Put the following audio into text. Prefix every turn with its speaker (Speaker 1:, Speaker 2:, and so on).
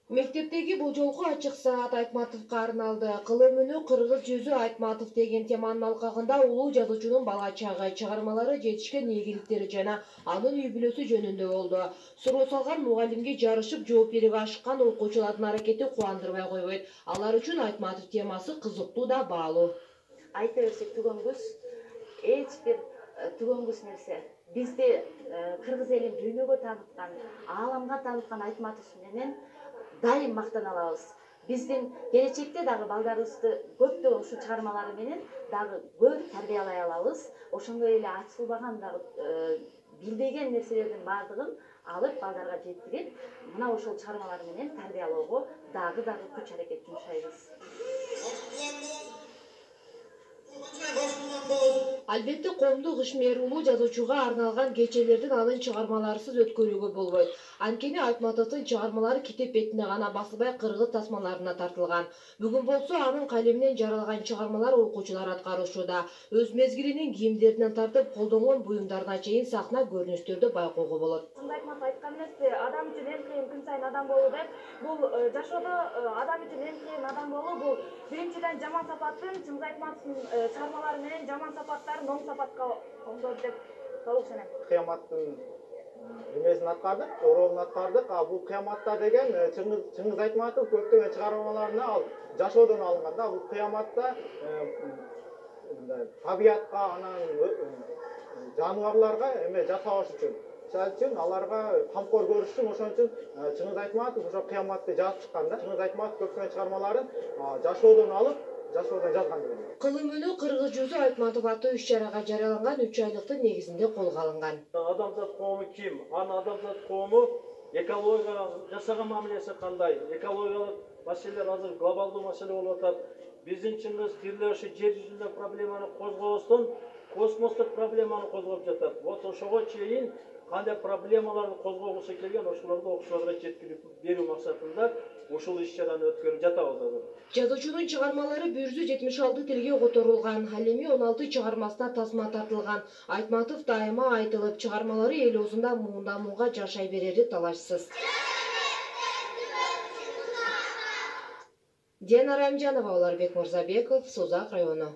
Speaker 1: Мектептеги бул жолку ачык саат Айтматовго арналды. Кылым үнү кыргыз жүзү Айтматов деген теманын алкагында улуу жазуучунун бала чагы, чыгармалары жетишкен ийгиликтери жана анын үй бүлөсү жөнүндө болду. Суроо салган мугалимге жарышып жооп берүүгө ашыккан окуучулардын аракети кубандырбай койбойт. Алар үчүн Айтматов темасы кызыктуу да баалуу.
Speaker 2: Айта берсек түгөнгүс, эч бир түгөнгүс нерсе. Бизди кыргыз элин дүйнөгө тааныткан, ааламга тааныткан Айтматов менен дайым мактана алабыз. Биздин келечекте дагы балдарыбызды көптөгөн ушул чыгармалары менен дагы көп тарбиялай алабыз. Ошондой эле ачылбаган дагы билбеген нерселердин баардыгын алып балдарга жеткирип, мына ошол чыгармалар менен тарбиялоого дагы күч аракет жумшайбыз.
Speaker 1: Албетте коомдук ишмер улуу жазуучуга арналган кечелердин анын чыгармаларысыз өткөрүүгө болбойт. Анткени Айтматовдун чыгармалары китеп бетине гана басылбай кыргыз тасмаларына тартылган. Бүгүн болсо анын калеминен жаралган чыгармалар окуучулар аткарышууда. Өз мезгилинин кийимдеринен тартып колдонгон буюмдарына чейин сахна көрүнүштөрдө байкоого болот.
Speaker 3: Айтматов айткан эмеспи, адам үчүн эң кыйын күн сайын адам болуу деп. Бул жашоодо адам үчүн эң кыйын адам болуу бул биринчиден жаман сапатын, Чыңгыз Айтматовдун чыгармалары менен жаман сапаттарын оң сапатка оңдоду деп толук ишенем.
Speaker 4: Кыяматтын эмесин аткардык, ролун аткардык. Бул кыяматта деген Чыңгыз Айтматов көптөгөн чыгармаларына ал жашоодон алынган да. Бул кыяматта табиятка, анан жаныбарларга эме жасабаш үчүн, мисалы үчүн аларга камкор көрүш үчүн, ошон үчүн Чыңгыз Айтматов ошо кыяматты жазып чыккан да. Чыңгыз Айтматов көптөгөн чыгармаларын жашоодон алып, жашоодон жазган деген.
Speaker 1: Кылым үнү кыргыз жүзү Айтматов аттуу иш-чарага жарыяланган 3 айлыктын негизинде колго алынган.
Speaker 5: Адамзат коому ким? Аны адамзат коому экологияга жасаган мамилеси кандай? Экологиялык маселелер азыр глобалдуу маселе болуп атат. Биздин Чыңгыз тилде ошо жер жүзүндө проблеманы козгобостон космостук проблеманы козгоп жатат. Вот ошого чейин кандай проблемаларды козгогусу келген, ошолорду окуучуларга жеткирип берүү максатында ушул иш-чараны өткөрүп жатабыз азыр.
Speaker 1: Жазуучунун чыгармалары 176 тилге которулган. Ал эми 16 чыгармасына тасма тартылган. Айтматов дайыма айтылып, чыгармалары эл оозунда муунда жашай берери талашсыз. Дина Рамжанова, Уларбек Мырзабеков, Созак району.